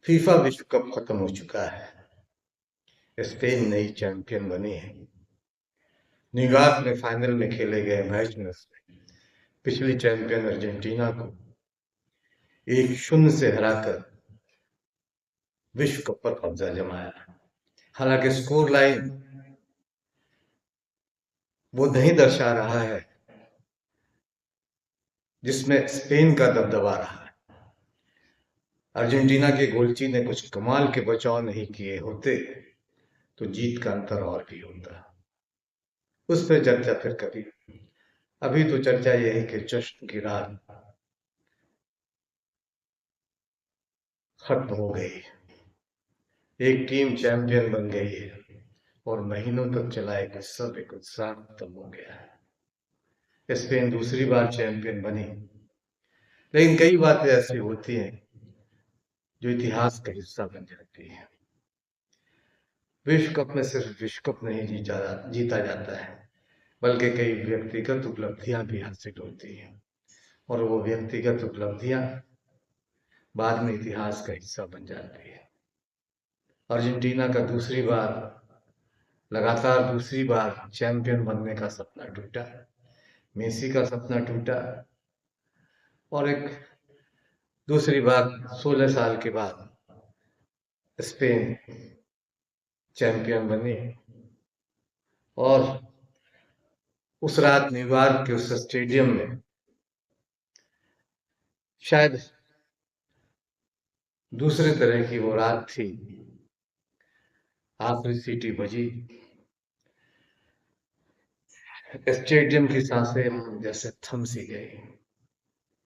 FIFA विश्व cup खत्म हो चुका है। स्पेन नई चैंपियन बनी है। न्यूयॉर्क में फाइनल में खेले गए मैच में पिछली चैंपियन अर्जेंटीना को 1-0 से हराकर विश्व कप पर कब्जा जमाया। हालांकि स्कोर लाइन वो नहीं दर्शा रहा है जिसमें स्पेन का दबदबा रहा है। अर्जेंटीना के गोलची ने कुछ कमाल के बचाव नहीं किए होते तो जीत का अंतर और भी होता। उस पर चर्चा फिर कभी। अभी तो चर्चा यही कि जश्न की रात खत्म हो गई। एक टीम चैंपियन बन गई है और महीनों तक चला एक सब एक उत्साह खत्म हो गया है। स्पेन दूसरी बार चैंपियन बनी, लेकिन कई बातें ऐसी होती हैं जो इतिहास का हिस्सा बन जाती है। विश्व कप में सिर्फ विश्व कप नहीं जीता जाता है, बल्कि कई व्यक्तिगत उपलब्धियां भी हासिल होती हैं और वो व्यक्तिगत उपलब्धियां बाद में इतिहास का हिस्सा बन जाती है। अर्जेंटीना का लगातार दूसरी बार चैंपियन बनने का सपना टूटा। मेसी का सपना टूटा और एक दूसरी बार 16 साल के बाद स्पेन चैंपियन बनी। और उस रात न्यूयॉर्क के उस स्टेडियम में शायद दूसरे तरह की वो रात थी। आखिरी सीटी बजी, स्टेडियम की सांसें जैसे थम सी गई।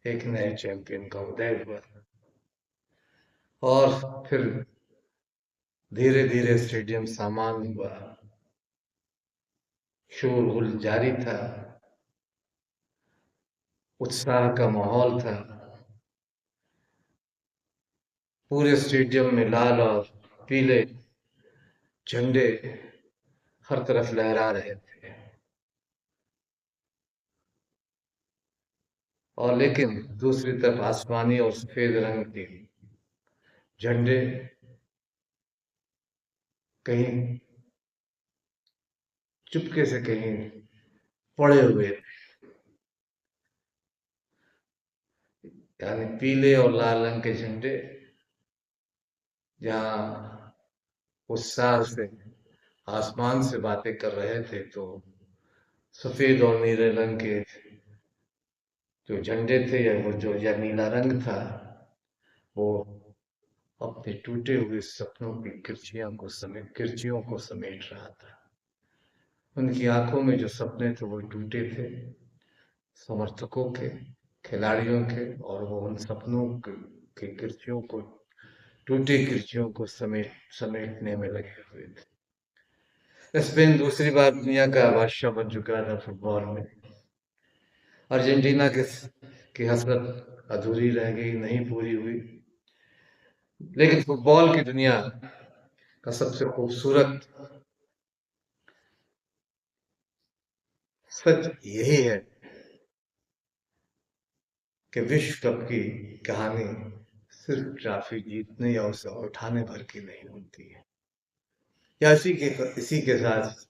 एक नए चैंपियन का उदय हुआ और फिर धीरे धीरे स्टेडियम सामान्य हुआ। शोरगुल जारी था, उत्साह का माहौल था। पूरे स्टेडियम में लाल और पीले झंडे हर तरफ लहरा रहे थे। और लेकिन दूसरी तरफ आसमानी और सफेद रंग के झंडे कहीं चुपके से कहीं पड़े हुए, यानी पीले और लाल रंग के झंडे जहां उत्साह से आसमान से बातें कर रहे थे, तो सफेद और नीले रंग के जो झंडे थे या नीला रंग था, वो अपने टूटे हुए सपनों की किरचियों को समेट रहा था। उनकी आंखों में जो सपने थे वो टूटे थे, समर्थकों के, खिलाड़ियों के, और वो उन सपनों के किरचियों को, टूटी किरचियों को समेटने में लगे हुए थे। स्पेन दूसरी बार दुनिया का बादशाह बन चुका था फुटबॉल में। अर्जेंटीना की हसरत अधूरी रह गई, नहीं पूरी हुई। लेकिन फुटबॉल की दुनिया का सबसे खूबसूरत सच यही है कि विश्व कप की कहानी सिर्फ ट्रॉफी जीतने या उसे उठाने भर की नहीं होती है, या इसी के साथ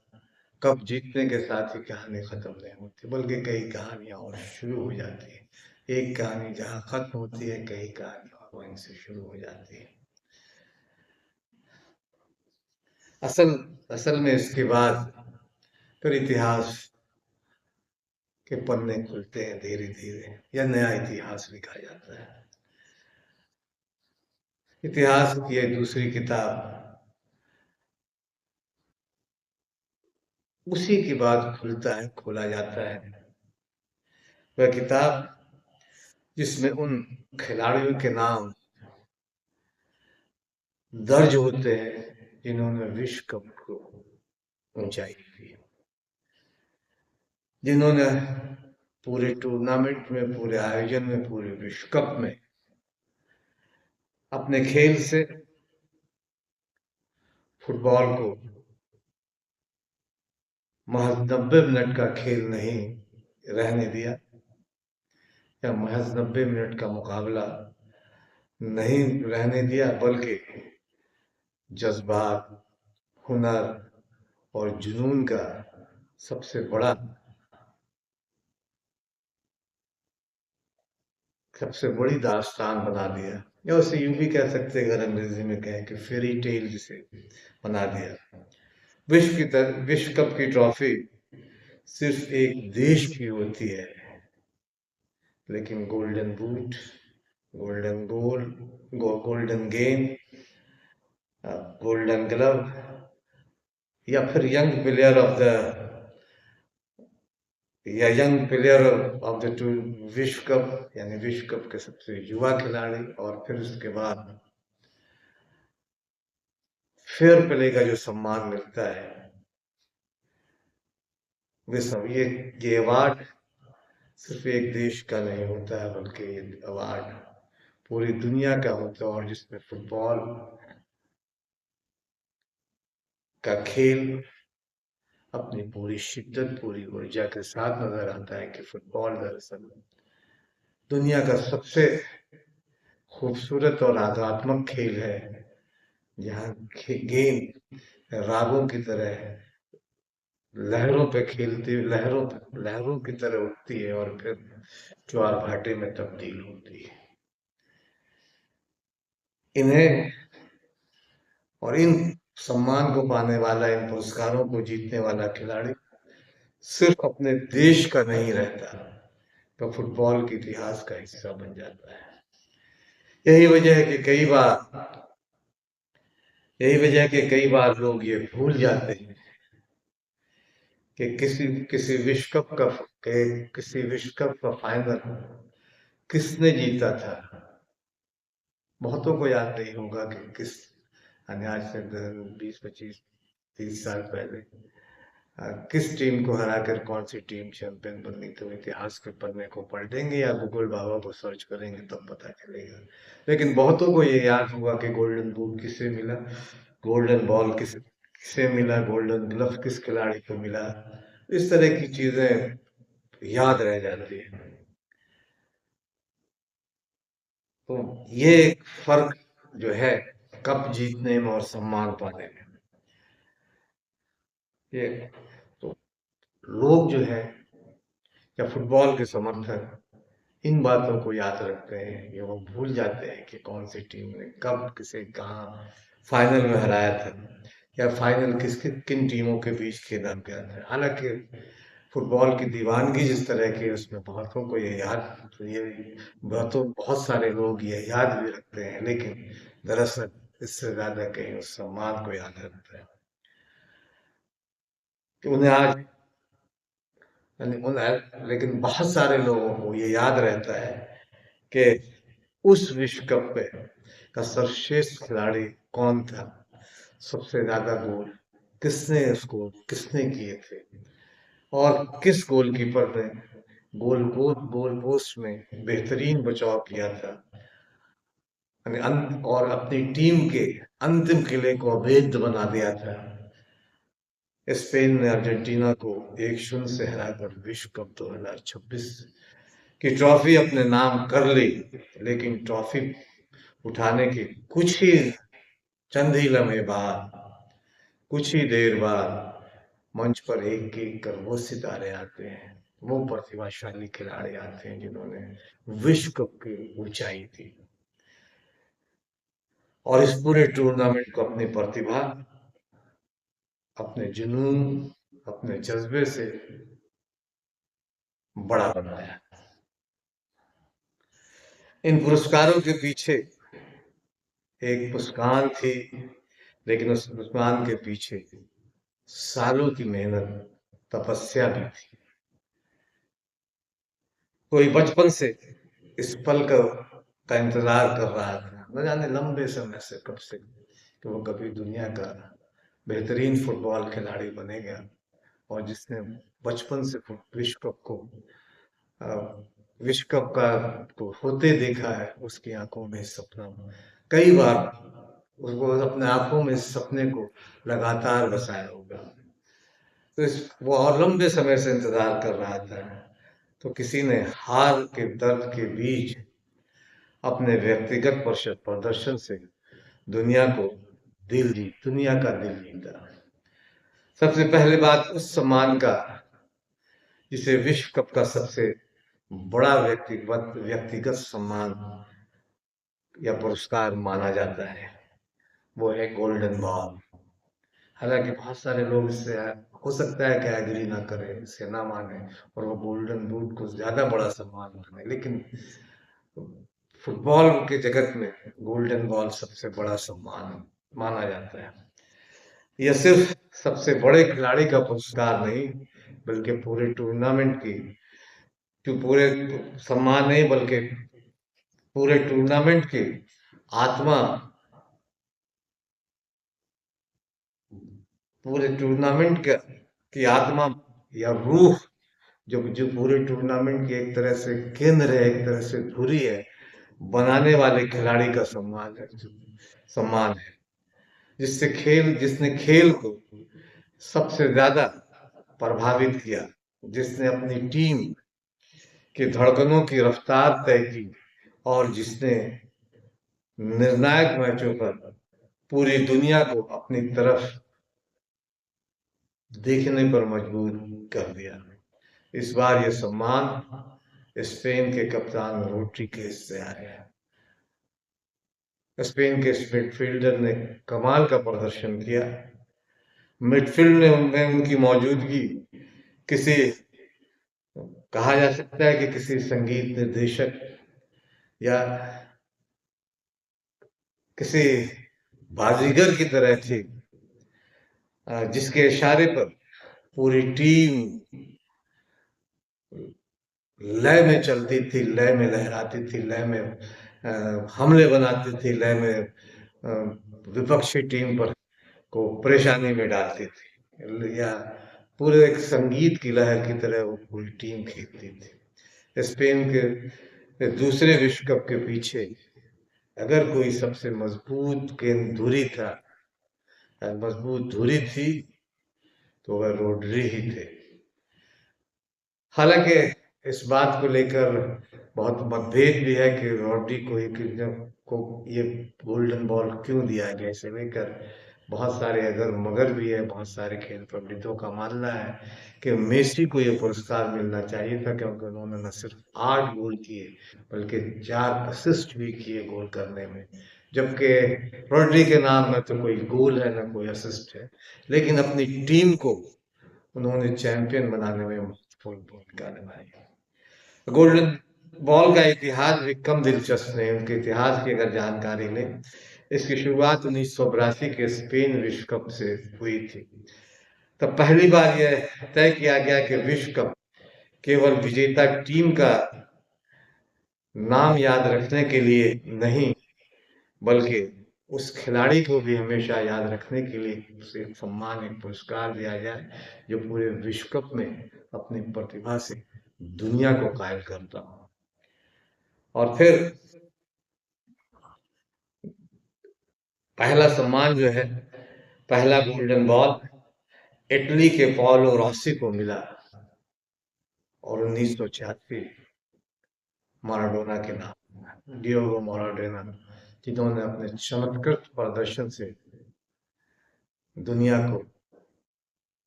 कप जीतने के साथ ही कहानी खत्म नहीं होती, बल्कि कई कहानियां और शुरू हो जाती है। एक कहानी जहां खत्म होती है, कई कहानियां वहीं से शुरू हो जाती है। असल असल में इसके बाद फिर इतिहास के पन्ने खुलते हैं धीरे धीरे, या नया इतिहास लिखा जाता है। इतिहास की एक दूसरी किताब उसी के बाद खोला जाता है। वह किताब जिसमें उन खिलाड़ियों के नाम दर्ज होते हैं जिन्होंने विश्व कप को ऊंचाई दी, जिन्होंने पूरे टूर्नामेंट में, पूरे आयोजन में, पूरे विश्व कप में अपने खेल से फुटबॉल को महज 90 मिनट का खेल नहीं रहने दिया, या महज 90 मिनट का मुकाबला नहीं रहने दिया, बल्कि जज्बात, हुनर और जुनून का सबसे बड़ा सबसे बड़ी दास्तान बना दिया, या उसे यूं भी कह सकते हैं, अगर अंग्रेजी में कहें कि फेरी टेल जिसे बना दिया। विश्व कप की ट्रॉफी सिर्फ एक देश की होती है, लेकिन golden boot, golden goal, golden गेंद, गोल्डन ग्लव, या फिर young player of the two विश्व कप, यानी विश्व कप के सबसे युवा खिलाड़ी, और फिर उसके बाद फेयर प्ले का जो सम्मान मिलता है, वे सब ये अवार्ड सिर्फ एक देश का नहीं होता है, बल्कि ये अवार्ड पूरी दुनिया का होता है, और जिसमें फुटबॉल का खेल अपनी पूरी शिद्दत, पूरी ऊर्जा के साथ नजर आता है कि फुटबॉल दरअसल दुनिया का सबसे खूबसूरत और आध्यात्मक खेल है, जहाँ गेंद रागों की तरह लहरों पे खेलती, लहरों की तरह उठती है और फिर ज्वार भाटे में तब्दील होती है। इन्हें और इन सम्मान को पाने वाला, इन पुरस्कारों को जीतने वाला खिलाड़ी सिर्फ अपने देश का नहीं रहता, तो फुटबॉल के इतिहास का हिस्सा बन जाता है। यही वजह है कि कई बार लोग ये भूल जाते हैं कि किसी विश्व कप का किसी विश्व कप का फाइनल किसने जीता था। बहुतों को याद नहीं होगा कि आज से 20, 25, 30 साल पहले किस टीम को हराकर कौन सी टीम चैंपियन बनी। तो इतिहास के पन्ने को पलटेंगे या गूगल बाबा को सर्च करेंगे तब पता चलेगा। लेकिन बहुतों को ये याद होगा कि गोल्डन बूट किसे मिला, गोल्डन बॉल किसे मिला, गोल्डन ग्लव किस खिलाड़ी को मिला। इस तरह की चीजें याद रह जाती है। तो ये एक फर्क जो है कप जीतने में और सम्मान पाने में, ये तो लोग जो है या फुटबॉल के समर्थक इन बातों को याद रखते हैं, ये वो भूल जाते हैं कि कौन सी टीम ने कब किसे कहाँ फाइनल में हराया था, या फाइनल किन टीमों के बीच खेला गया था। हालांकि फुटबॉल की दीवानगी जिस तरह की, उसमें बहुतों को ये बहुत सारे लोग ये याद भी रखते हैं, लेकिन दरअसल इससे ज्यादा कहीं उस सम्मान को याद रखते हैं कि उन्हें आज यानी लेकिन बहुत सारे लोगों को ये याद रहता है कि उस विश्व कप पे का सर्वश्रेष्ठ खिलाड़ी कौन था, सबसे ज्यादा गोल किसने किए थे, और किस गोलकीपर ने गोल पोस्ट में बेहतरीन बचाव किया था, और अपनी टीम के अंतिम किले को अभेद्य बना दिया था। स्पेन ने अर्जेंटीना को 1-0 से हराकर विश्व कप 2026 की ट्रॉफी अपने नाम कर ली। लेकिन ट्रॉफी उठाने के चंद ही लम्हे बाद, कुछ ही देर बाद मंच पर एक एक कर वो सितारे आते हैं, वो प्रतिभाशाली खिलाड़ी आते हैं जिन्होंने विश्व कप की ऊंचाई थी, और इस पूरे टूर्नामेंट को अपनी प्रतिभा, अपने जुनून, अपने जज्बे से बड़ा बनाया। इन पुरस्कारों के पीछे एक मुस्कान थी, लेकिन उस मुस्कान के पीछे सालों की मेहनत, तपस्या भी थी। कोई बचपन से इस का इंतजार कर रहा था, न जाने लंबे समय से, कब से, कि वो कभी दुनिया का बेहतरीन फुटबॉल खिलाड़ी बनेगा। और जिसने बचपन से विश्व कप को अ, विश्व कप का को होते देखा है, उसकी आंखों में सपना कई बार उसको अपने आंखों में सपने को लगातार बसाया होगा। तो वो और लंबे समय से इंतजार कर रहा था। तो किसी ने हार के दर्द के बीच अपने व्यक्तिगत प्रदर्शन से दुनिया का दिल जीता। सबसे पहले बात उस सम्मान का जिसे विश्व कप का सबसे बड़ा व्यक्तिगत सम्मान या पुरस्कार माना जाता है, वो है गोल्डन बॉल। हालांकि बहुत सारे लोग इससे हो सकता है कि एग्री ना करें, इसे ना माने और वो गोल्डन बूट को ज्यादा बड़ा सम्मान माने, लेकिन फुटबॉल के जगत में गोल्डन बॉल सबसे बड़ा सम्मान माना जाता है। यह सिर्फ सबसे बड़े खिलाड़ी का पुरस्कार नहीं, बल्कि पूरे टूर्नामेंट की जो पूरे सम्मान नहीं, बल्कि पूरे टूर्नामेंट की आत्मा, पूरे टूर्नामेंट की आत्मा या रूह, जो जो पूरे टूर्नामेंट की एक तरह से केंद्र है, एक तरह से धुरी है, बनाने वाले खिलाड़ी का सम्मान है, जिसने खेल को सबसे ज्यादा प्रभावित किया, जिसने अपनी टीम की धड़कनों की रफ्तार तय की और जिसने निर्णायक मैचों पर पूरी दुनिया को अपनी तरफ देखने पर मजबूर कर दिया। इस बार यह सम्मान स्पेन के कप्तान रोड्री के हिस्से आया। स्पेन के मिडफील्डर ने कमाल का प्रदर्शन किया। मिडफील्ड में उनकी मौजूदगी किसी कहा जा सकता है कि किसी संगीत निर्देशक या किसी बाजीगर की तरह थी, जिसके इशारे पर पूरी टीम लय में चलती थी, लय में लहराती थी, लय में हमले बनाती थी, लय में विपक्षी टीम पर को परेशानी में डालती थी, या पूरे एक संगीत की लहर की तरह वो पूरी टीम खेलती थी। स्पेन के दूसरे विश्व कप के पीछे अगर कोई सबसे मजबूत धुरी थी तो वह रोड्री ही थे। हालांकि इस बात को लेकर बहुत मतभेद भी है कि रोड्री को ये गोल्डन बॉल क्यों दिया गया, इसे लेकर बहुत सारे अगर मगर भी है, बहुत सारे खेल पंडितों का मानना है कि मेसी को ये पुरस्कार मिलना चाहिए था, क्योंकि उन्होंने न सिर्फ 8 गोल किए बल्कि 4 असिस्ट भी किए गोल करने में, जबकि रोड्री के नाम में तो कोई गोल है ना कोई असिस्ट है, लेकिन अपनी टीम को उन्होंने चैंपियन बनाने में महत्वपूर्ण भूमिका निभाई। गोल्डन बॉल का इतिहास भी कम दिलचस्प नहीं, उनके इतिहास की अगर जानकारी लें, इसकी शुरुआत 1982 के स्पेन विश्व कप से हुई थी। तब पहली बार यह तय किया गया कि विश्व कप केवल विजेता टीम का नाम याद रखने के लिए नहीं, बल्कि उस खिलाड़ी को भी हमेशा याद रखने के लिए उसे सम्मान, एक पुरस्कार दिया जाए जो पूरे विश्व कप में अपनी प्रतिभा से दुनिया को कायल करता हो। और फिर पहला सम्मान जो है, पहला गोल्डन बॉल इटली के पाओलो रॉसी को मिला और 1986 माराडोना के नाम, डियोगो माराडोना, जिन्होंने अपने चमत्कृत प्रदर्शन से दुनिया को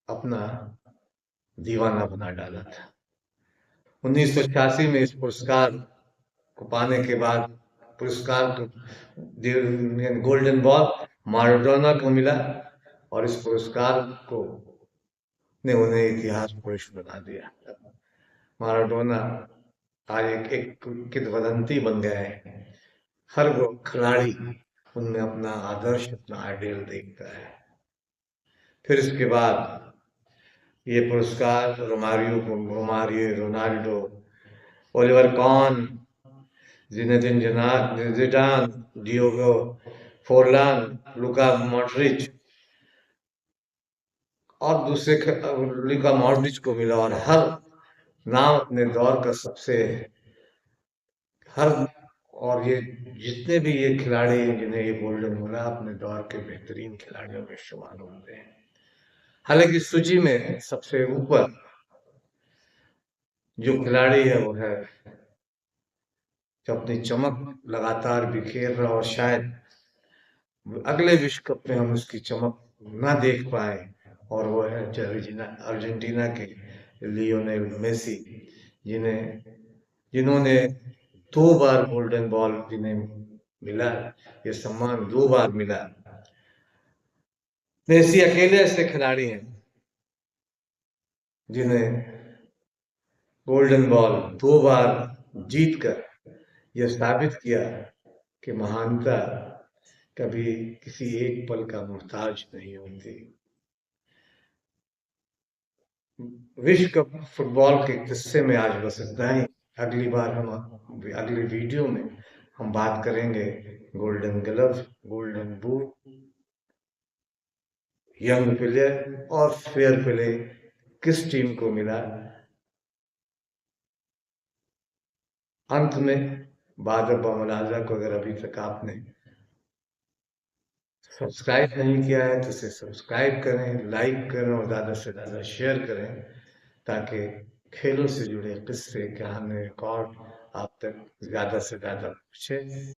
अपना दीवाना बना डाला था। 1986 में इस पुरस्कार को पाने के बाद गोल्डन बॉल माराडोना को मिला और इस पुरस्कार को ने उन्हें इतिहास पुरुष बना दिया। माराडोना आज एक किंवदंती बन गए हैं। हर वो खिलाड़ी उनमें अपना आदर्श, अपना आइडियल देखता है। फिर इसके बाद ये पुरस्कार Romario, Ronaldo, Oliver Kahn, Zinedine Zidane, Diego Forlan, Luka Modric और लुका मॉड्रिच को मिला, और हर नाम अपने दौर का सबसे हर और ये जितने भी ये खिलाड़ी हैं जिन्हें ये गोल्डन मिला, अपने दौर के बेहतरीन खिलाड़ियों में शुमार होते हैं। हालांकि सूची में सबसे ऊपर जो खिलाड़ी है वो है जो अपनी चमक लगातार बिखेर रहा, और शायद अगले विश्व कप में हम उसकी चमक ना देख पाए, और वो है अर्जेंटीना के लियोनेल मेसी, जिन्होंने 2 बार गोल्डन बॉल जिन्हें मिला, ये सम्मान 2 बार मिला। मेसी अकेले ऐसे खिलाड़ी हैं जिन्हें गोल्डन बॉल 2 बार जीतकर यह साबित किया कि महानता कभी किसी एक पल का मोहताज नहीं होती। विश्व कप फुटबॉल के किस्से में आज बस इतना ही। अगली वीडियो में हम बात करेंगे golden glove, golden boot, young player और फेयर प्ले किस टीम को मिला। अंत में बादल बमराजा को अगर अभी तक आपने सब्सक्राइब नहीं किया है तो इसे सब्सक्राइब करें, लाइक करें और ज़्यादा से ज़्यादा शेयर करें, ताकि खेलों से जुड़े किस्से, कहानी, रिकॉर्ड आप तक ज़्यादा से ज़्यादा पहुँचे।